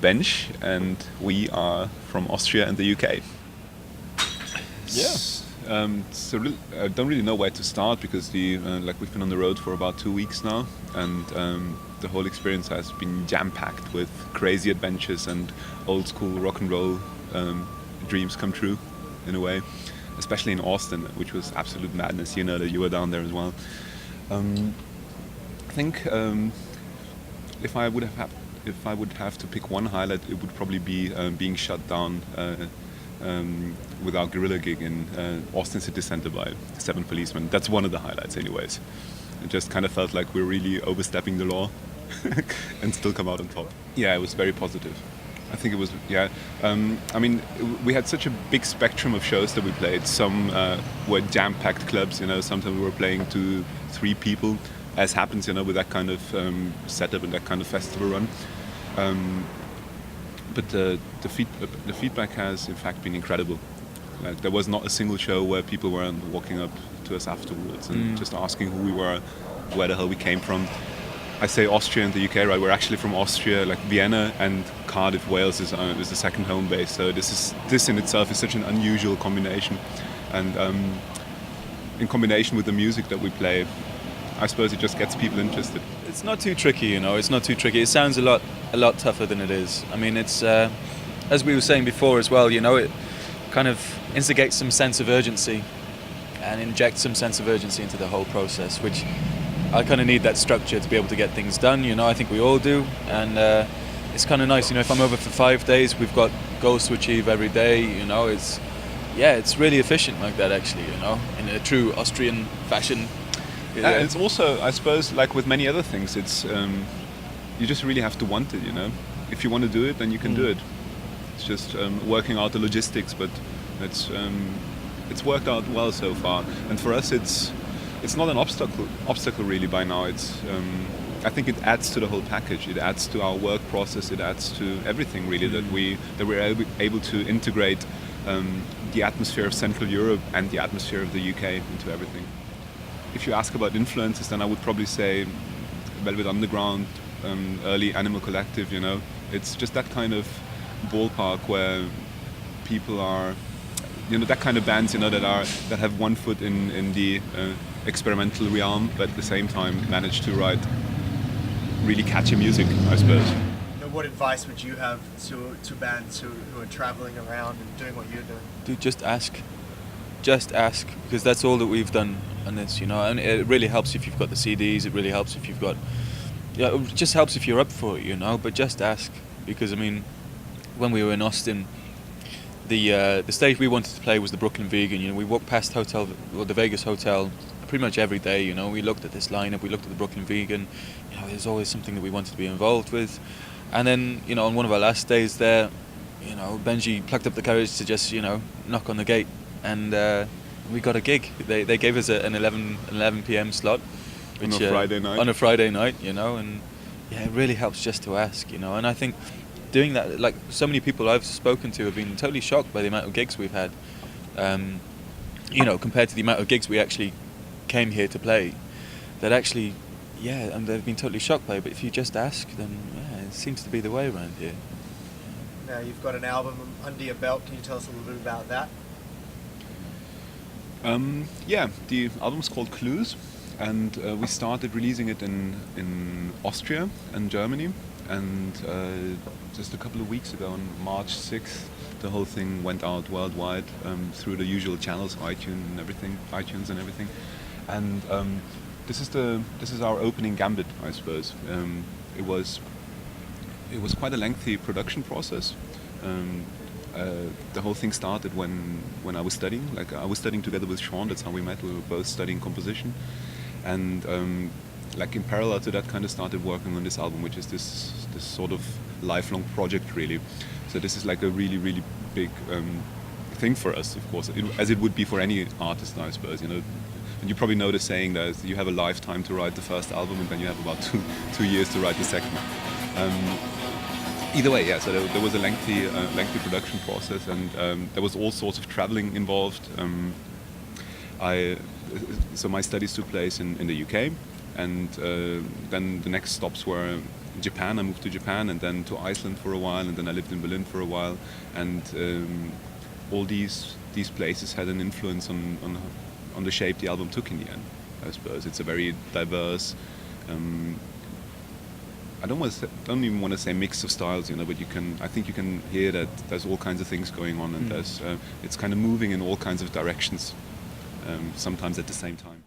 Bensh, and we are from Austria and the UK. Yeah. I don't really know where to start because we've been on the road for about 2 weeks now, and the whole experience has been jam-packed with crazy adventures and old school rock and roll dreams come true, in a way. Especially in Austin, which was absolute madness. You know that you were down there as well. I think if I would have to pick one highlight, it would probably be being shut down with our guerrilla gig in Austin City Center by 7 policemen. That's one of the highlights, anyways. It just kind of felt like we're really overstepping the law and still come out on top. Yeah, it was very positive. I think it was, yeah. I mean, we had such a big spectrum of shows that we played. Some were jam-packed clubs, you know, sometimes we were playing to 3 people, as happens, you know, with that kind of setup and that kind of festival run. But the feedback has, in fact, been incredible. Like, there was not a single show where people weren't walking up to us afterwards and just asking who we were, where the hell we came from. I say Austria and the UK, right? We're actually from Austria, like Vienna and Cardiff, Wales is the second home base. So this in itself is such an unusual combination, and in combination with the music that we play, I suppose it just gets people interested. It's not too tricky, you know. It's not too tricky. It sounds a lot tougher than it is. I mean, it's as we were saying before as well. You know, it kind of instigates some sense of urgency and injects some sense of urgency into the whole process, which I kind of need that structure to be able to get things done, you know. I think we all do, and it's kind of nice, you know. If I'm over for 5 days, we've got goals to achieve every day, you know. It's really efficient like that, actually, you know, in a true Austrian fashion. Yeah, it's also, I suppose, like with many other things, it's you just really have to want it, you know. If you want to do it, then you can do it. It's just working out the logistics, but it's worked out well so far. And for us, it's not an obstacle really by now. I think it adds to the whole package. It adds to our work process. It adds to everything really that we're able to integrate the atmosphere of Central Europe and the atmosphere of the UK into everything. If you ask about influences, then I would probably say Velvet Underground, early Animal Collective. You know, it's just that kind of ballpark where people are, you know, that kind of bands, you know, that have one foot in the experimental realm, but at the same time manage to write really catchy music, I suppose. What advice would you have to bands who are traveling around and doing what you're doing? Dude, just ask, because that's all that we've done on this, you know. And it really helps if you've got the CDs. It really helps if you've got, it just helps if you're up for it, you know. But just ask, because I mean, when we were in Austin, the stage we wanted to play was the Brooklyn Vegan. You know, we walked past the Vegas Hotel pretty much every day. You know, we looked at this lineup, we looked at the Brooklyn Vegan. You know, there's always something that we wanted to be involved with. And then, you know, on one of our last days there, you know, Benji plucked up the courage to just, you know, knock on the gate, and we got a gig. They gave us an 11 p.m. slot, which, on a Friday night. On a Friday night, you know, and yeah, it really helps just to ask, you know. And I think doing that, like so many people I've spoken to have been totally shocked by the amount of gigs we've had, you know, compared to the amount of gigs we actually came here to play. That actually, yeah, and they've been totally shocked by it. But if you just ask, then yeah, it seems to be the way around here. Now you've got an album under your belt. Can you tell us a little bit about that? Yeah, the album's called Clues, and we started releasing it in Austria and Germany, and just a couple of weeks ago, on March 6th, the whole thing went out worldwide through the usual channels, iTunes and everything. And this is our opening gambit, I suppose. It was quite a lengthy production process. The whole thing started when I was studying. Like, I was studying together with Sean. That's how we met. We were both studying composition, and like in parallel to that, kind of started working on this album, which is this sort of lifelong project, really. So this is like a really, really big thing for us, of course, as it would be for any artist, I suppose. You know, and you probably know the saying that you have a lifetime to write the first album, and then you have about two years to write the second. Either way, yeah. So there was a lengthy production process, and there was all sorts of traveling involved. So my studies took place in the UK, and then the next stops were Japan. I moved to Japan and then to Iceland for a while, and then I lived in Berlin for a while, and all these places had an influence on the shape the album took in the end. I suppose it's a very diverse. I don't even want to say mix of styles, you know, but I think you can hear that there's all kinds of things going on, and it's kind of moving in all kinds of directions, sometimes at the same time.